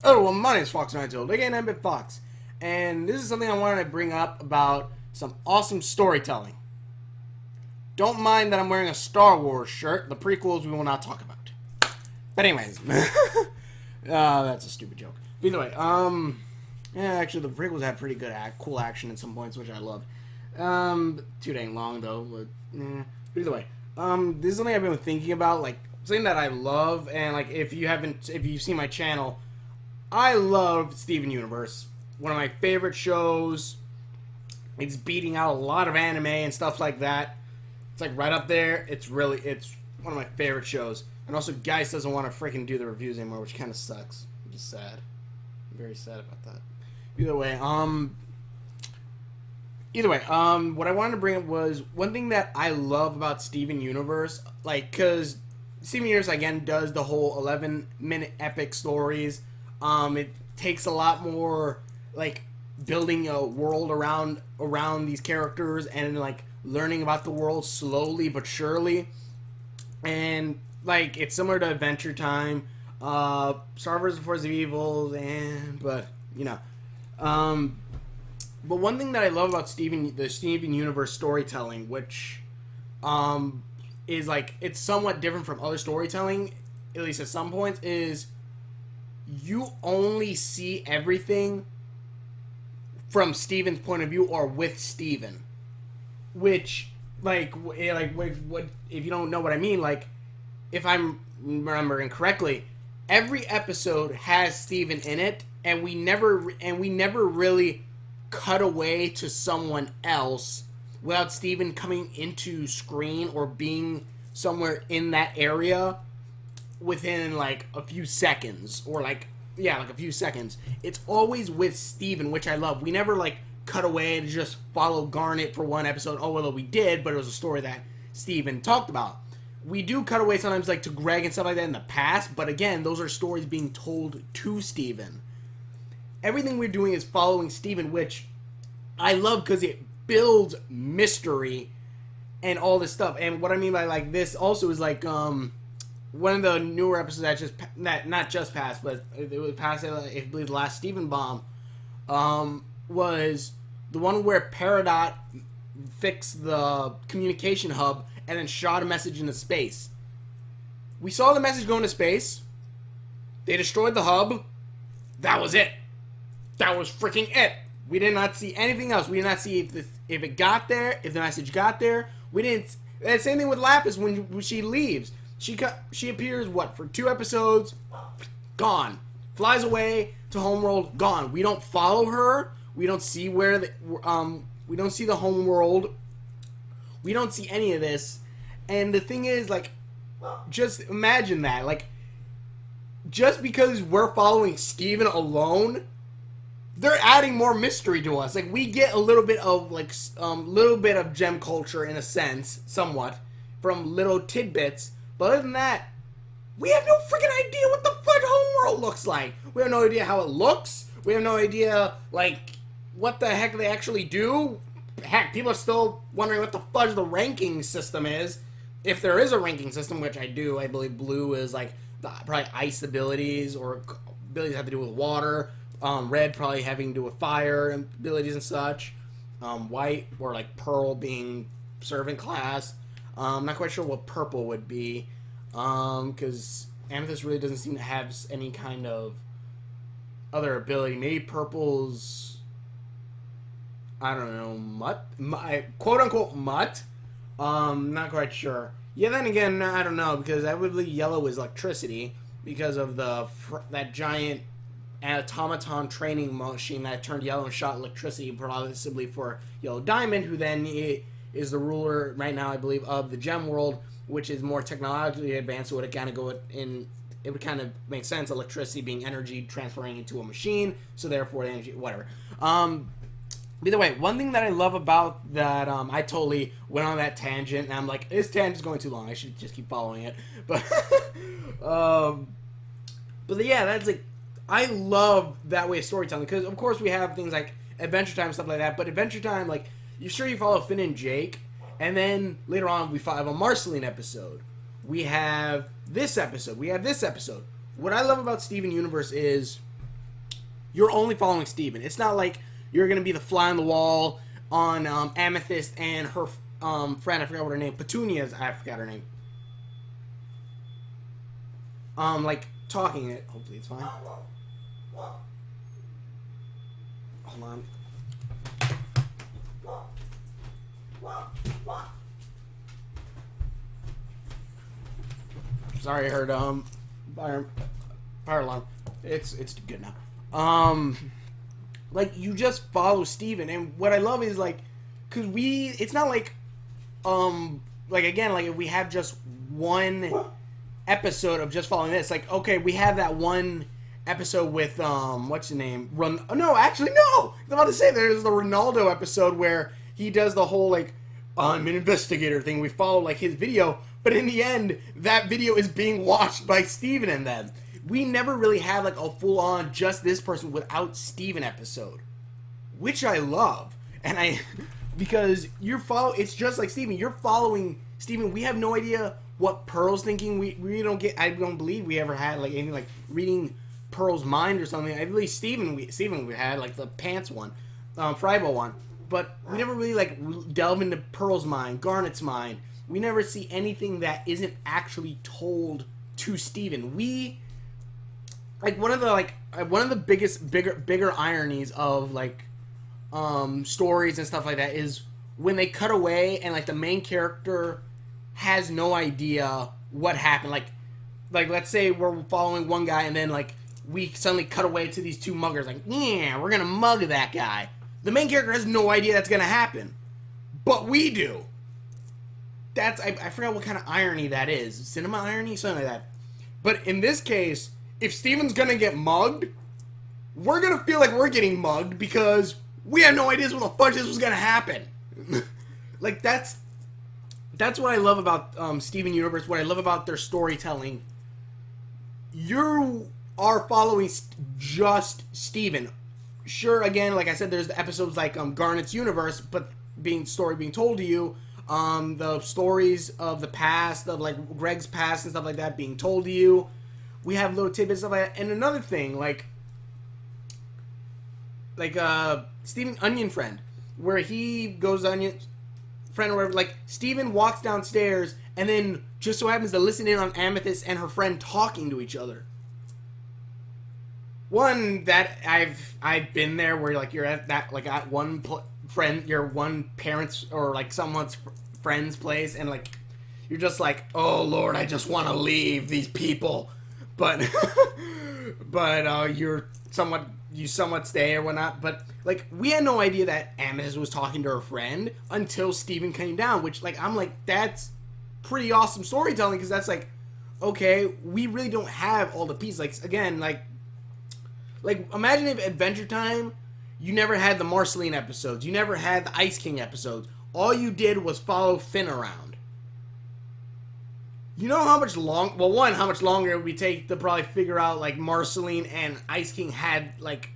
Oh, well, my name is Fox9, aka 9-Bit Fox, and this is something I wanted to bring up about some awesome storytelling. Don't mind that I'm wearing a Star Wars shirt. The prequels we will not talk about. But anyways, that's a stupid joke. But either way, yeah, actually the prequels had pretty good, cool action at some points, which I loved. Too dang long though. But either way, this is something I've been thinking about, like something that I love, and like if you've seen my channel. I love Steven Universe. One of my favorite shows. It's beating out a lot of anime and stuff like that. It's like right up there. It's one of my favorite shows. And also, Geist doesn't want to freaking do the reviews anymore, which kind of sucks. I'm just sad. I'm very sad about that. What I wanted to bring up was one thing that I love about Steven Universe, like, cause Steven Universe again does the whole 11-minute epic stories. It takes a lot more like building a world around these characters and like learning about the world slowly but surely. And like it's similar to Adventure Time, Star Wars: The Force of Evil, and um, but one thing that I love about the Steven Universe storytelling, which um is like it's somewhat different from other storytelling, at least at some points, is you only see everything from Steven's point of view or with Steven. Which, what if you don't know what I mean? Like, if I'm remembering correctly, every episode has Steven in it, and we never really cut away to someone else without Steven coming into screen or being somewhere in that area within like a few seconds or like a few seconds. It's always with Steven, which I love. We never like cut away to just follow Garnet for one episode. Oh well, we did, but it was a story that Steven talked about. We do cut away sometimes like to Greg and stuff like that in the past, but again, those are stories being told to Steven. Everything we're doing is following Steven, which I love because it builds mystery and all this stuff. And what I mean by like this also is like one of the newer episodes that not just passed, but it was past, I believe, the last Steven bomb, was the one where Peridot fixed the communication hub and then shot a message into space. We saw the message go into space. They destroyed the hub. That was it. That was freaking it. We did not see anything else. We did not see if it got there, if the message got there. We didn't. And same thing with Lapis when she leaves. She appears, for 2 episodes, gone. Flies away to Homeworld, gone. We don't follow her. We don't see we don't see the Homeworld. We don't see any of this. And the thing is, like, just imagine that. Like, just because we're following Steven alone, they're adding more mystery to us. Like, we get a little bit of, gem culture in a sense, somewhat, from little tidbits. But other than that, we have no freaking idea what the fudge Homeworld looks like. We have no idea how it looks. We have no idea, like, what the heck they actually do. Heck, people are still wondering what the fudge the ranking system is. If there is a ranking system, which I do, I believe blue is, like, probably ice abilities or abilities that have to do with water. Red probably having to do with fire and abilities and such. White or, like, pearl being servant class. I'm not quite sure what purple would be, because Amethyst really doesn't seem to have any kind of other ability. Maybe purple's, I don't know, mutt? Quote-unquote mutt? Not quite sure. Yeah, then again, I don't know, because I would believe yellow is electricity, because of that giant automaton training machine that turned yellow and shot electricity, possibly for Yellow Diamond, who then is the ruler right now, I believe, of the gem world, which is more technologically advanced, so it would kind of go in. It would kind of make sense, electricity being energy transferring into a machine, so therefore energy, whatever. Either way, one thing that I love about that, I totally went on that tangent, and I'm like, this tangent's going too long. I should just keep following it, but, but yeah, that's like, I love that way of storytelling because, of course, we have things like Adventure Time and stuff like that. But Adventure Time, like, you follow Finn and Jake, and then later on we have a Marceline episode. We have this episode. We have this episode. What I love about Steven Universe is You're only following Steven. It's not like you're gonna be the fly on the wall on Amethyst and her friend. I forgot what her name. Petunia's. I forgot her name. Like talking it. Hopefully it's fine. Hold on. Sorry, I heard fire alarm. It's good now. Like you just follow Steven, and what I love is like, cause it's not like again, like if we have just one episode of just following this, like okay, we have that one episode with what's his name? No, actually no. I'm about to say there's the Ronaldo episode where he does the whole like I'm an investigator thing. We follow like his video, but in the end, that video is being watched by Steven and them. We never really had like a full on just this person without Steven episode, which I love. And because it's just like Steven. You're following Steven. We have no idea what Pearl's thinking. We don't get. I don't believe we ever had like anything like reading Pearl's mind or something. I believe Steven we had like the pants one, Fribo one, but we never really like delve into Pearl's mind, Garnet's mind. We never see anything that isn't actually told to Steven. One of the bigger ironies of like stories and stuff like that is when they cut away and like the main character has no idea what happened. Like let's say we're following one guy and then like we suddenly cut away to these two muggers. Like, yeah, we're gonna mug that guy. The main character has no idea that's gonna happen, but we do. I forgot what kind of irony that is. Cinema irony, something like that. But in this case, if Steven's gonna get mugged, we're gonna feel like we're getting mugged because we had no idea what the fuck this was gonna happen. Like that's what I love about Steven Universe. What I love about their storytelling. You are following just Steven. Sure, again, like I said, there's the episodes like Garnet's Universe, but being told to you. The stories of the past, of like Greg's past and stuff like that being told to you. We have little tidbits of that. And another thing, like Steven Onion Friend, where he goes Onion Friend or whatever, like Steven walks downstairs and then just so happens to listen in on Amethyst and her friend talking to each other. One that I've been there where like you're at that like at one friend, your one parent's or like someone's friend's place, and like you're just like, oh Lord, I just want to leave these people, but you somewhat stay or whatnot. But like we had no idea that Amethyst was talking to her friend until Steven came down, which like I'm like that's pretty awesome storytelling because that's like okay, we really don't have all the pieces. Like again, like imagine if Adventure Time. You never had the Marceline episodes. You never had the Ice King episodes. All you did was follow Finn around. You know how much longer it would take to probably figure out like Marceline and Ice King had like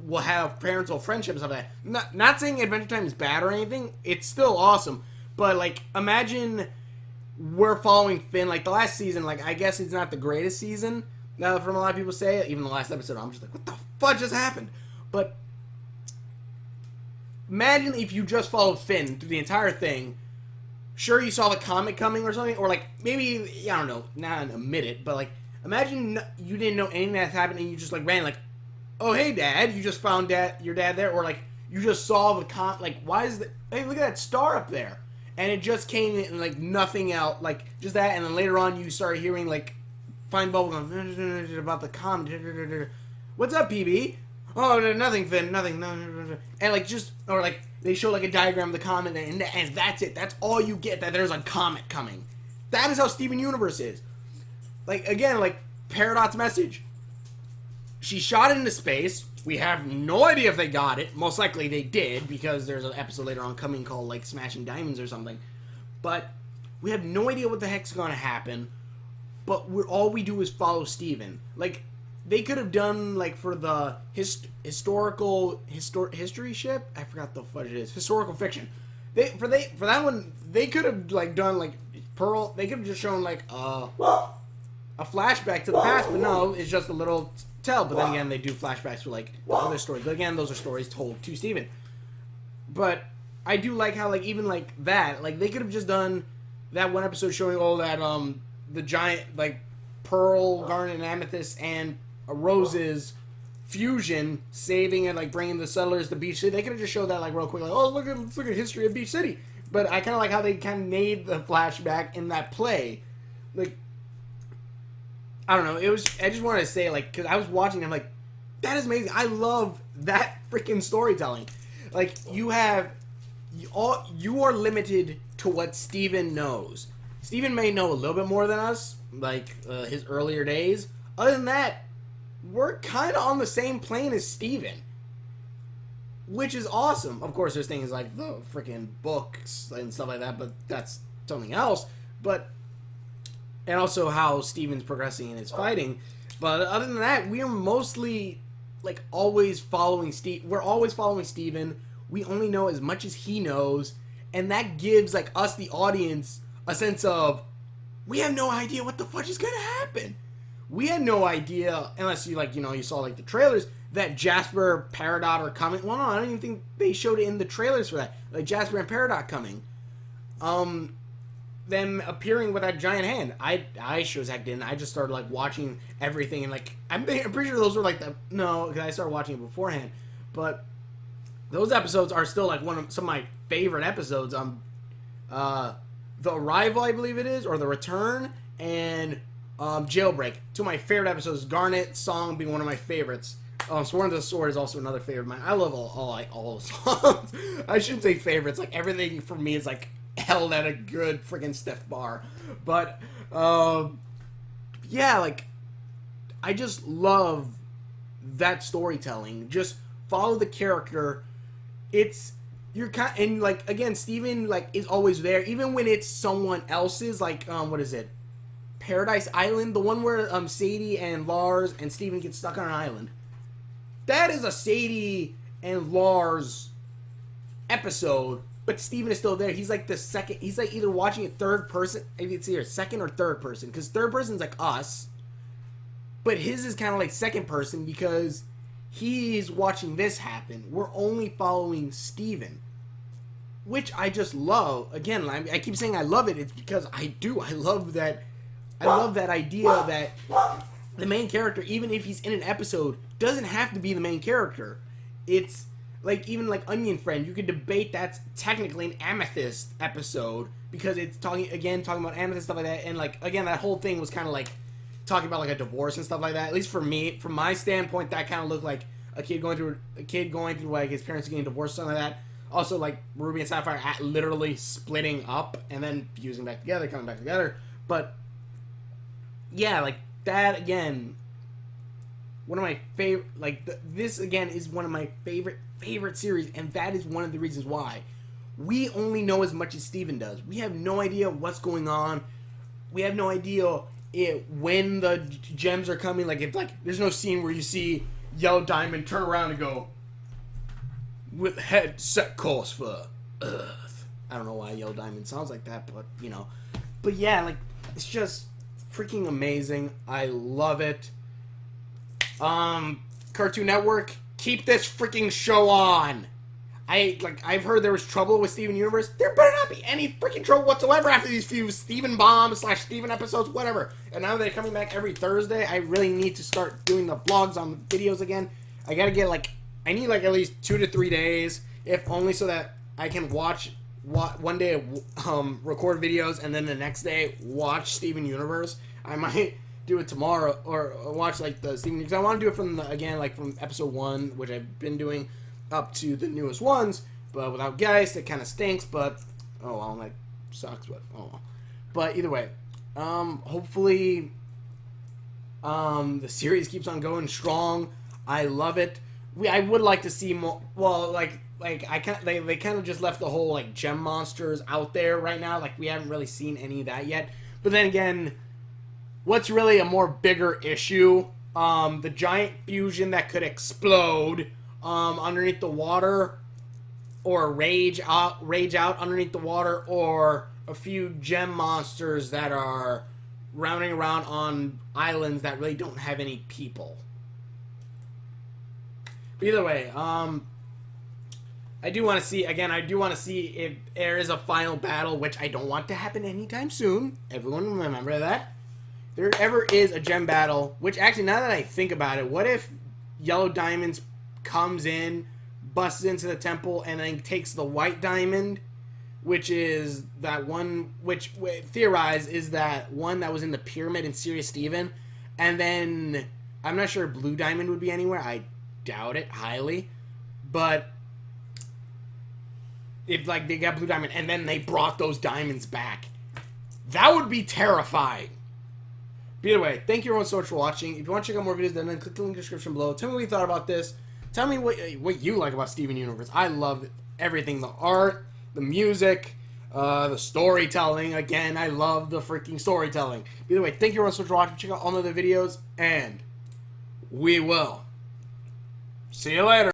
will have parental friendships of that. Not saying Adventure Time is bad or anything. It's still awesome. But like imagine we're following Finn like the last season. Like I guess it's not the greatest season. Now from a lot of people say even the last episode, I'm just like, what the fuck just happened? But imagine if you just followed Finn through the entire thing. Sure, you saw the comet coming or something, or like maybe I don't know, not admit it, but like imagine you didn't know anything that's happened and you just like ran like, oh hey dad, you just found your dad there, or like you just saw the why is that? Hey, look at that star up there, and it just came in like nothing else, like just that, and then later on you started hearing like Fine Bubblegum about the comet. What's up, PB? Oh, nothing, Finn, nothing, no. And like just, or like they show like a diagram of the comet, and that's it. That's all you get. That there's a comet coming. That is how Steven Universe is. Like again, like Peridot's message. She shot it into space. We have no idea if they got it. Most likely they did because there's an episode later on coming called like Smashing Diamonds or something. But we have no idea what the heck's gonna happen. But all we do is follow Steven. Like. They could have done like for the history ship. I forgot the fuck it is. Historical fiction. For that one they could have like done like Pearl. They could have just shown like a flashback to the past, but no, it's just a little tell. But then again, they do flashbacks for like other stories. But again, those are stories told to Steven. But I do like how like even like that, like they could have just done that one episode showing all that the giant like pearl, garnet, and amethyst and roses fusion, saving and like bringing the settlers to Beach City. They could have just showed that like real quick, like, oh let's look at history of Beach City. But I kind of like how they kind of made the flashback in that play. Like, I don't know. I just wanted to say, like, because I was watching, I'm like, that is amazing. I love that freaking storytelling. Like, you are limited to what Steven knows. Steven may know a little bit more than us, like his earlier days. Other than that, we're kind of on the same plane as Steven. Which is awesome. Of course, there's things like the freaking books and stuff like that, but that's something else. But, and also how Steven's progressing in his fighting. But other than that, we are mostly, like, always following Steve. We're always following Steven. We only know as much as he knows. And that gives, like, us, the audience, a sense of, we have no idea what the fudge is going to happen. We had no idea, unless you, like, you saw, like, the trailers, that Jasper, Peridot are coming. Well, no, I don't even think they showed it in the trailers for that. Like, Jasper and Peridot coming. Them appearing with that giant hand. I sure as heck didn't. I just started, like, watching everything, and, like, I'm pretty sure those were, like, no, because I started watching it beforehand. But those episodes are still, like, some of my favorite episodes. The Arrival, I believe it is, or The Return, and Jailbreak. Two of my favorite episodes. Garnet song being one of my favorites. Sworn to the Sword is also another favorite of mine. I love all the songs. I shouldn't say favorites. Like, everything for me is, like, held at a good freaking stiff bar. But, yeah, like, I just love that storytelling. Just follow the character. You're kind, and, like, again, Steven, like, is always there. Even when it's someone else's, like, what is it? Paradise Island? The one where, Sadie and Lars and Steven get stuck on an island. That is a Sadie and Lars episode, but Steven is still there. He's like the second. He's like either watching it third person. Maybe it's either second or third person, because third person's like us, but his is kind of like second person because he's watching this happen. We're only following Steven, which I just love. Again, I keep saying I love it. It's because I do. I love that. I love that idea that the main character, even if he's in an episode, doesn't have to be the main character. It's like, even like Onion Friend, you could debate that's technically an Amethyst episode because it's talking about Amethyst, stuff like that. And like, again, that whole thing was kind of like talking about like a divorce and stuff like that. At least for me, from my standpoint, that kind of looked like a kid going through like his parents getting divorced, something like that. Also, like Ruby and Sapphire literally splitting up and then fusing back together, coming back together. But yeah, like that again. One of my favorite, like, this again is one of my favorite series, and that is one of the reasons why. We only know as much as Steven does. We have no idea what's going on. We have no idea when the gems are coming. Like, if, like, there's no scene where you see Yellow Diamond turn around and go, with head set course for Earth. I don't know why Yellow Diamond sounds like that, but, But yeah, like, it's just freaking amazing. I love it. Cartoon Network, keep this freaking show on. I've heard there was trouble with Steven Universe. There better not be any freaking trouble whatsoever after these few Steven Bombs / Steven episodes, whatever. And now they're coming back every Thursday. I really need to start doing the vlogs on videos again. I gotta get I need at least 2 to 3 days, if only so that I can watch one day, record videos, and then the next day watch Steven Universe. I might do it tomorrow, or watch the Steven, because I want to do it from from episode 1, which I've been doing up to the newest ones, but without Geist. It kind of stinks, but oh well, that sucks, but oh well. But either way, hopefully the series keeps on going strong. I love it. I would like to see more. Well, they kind of just left the whole gem monsters out there right now. We haven't really seen any of that yet. But then again, what's really a more bigger issue? The giant fusion that could explode underneath the water, or rage out underneath the water, or a few gem monsters that are rounding around on islands that really don't have any people. Either way, I do want to see, again, I do want to see if there is a final battle, which I don't want to happen anytime soon. Everyone remember that. If there ever is a gem battle, which actually, now that I think about it, what if Yellow Diamonds comes in, busts into the temple, and then takes the White Diamond, which is that one, which theorized is that one that was in the pyramid in Sirius Steven, and then, I'm not sure Blue Diamond would be anywhere. I doubt it highly, but if like they got Blue Diamond and then they brought those diamonds back, that would be terrifying. But either way, thank you everyone so much for watching. If you want to check out more videos, then click the link in the description below. Tell me what you thought about this. Tell me what you like about Steven Universe. I love everything, the art, the music, the storytelling. Again, I love the freaking storytelling. Either way, thank you everyone so much for watching. Check out all my other videos, and we will see you later.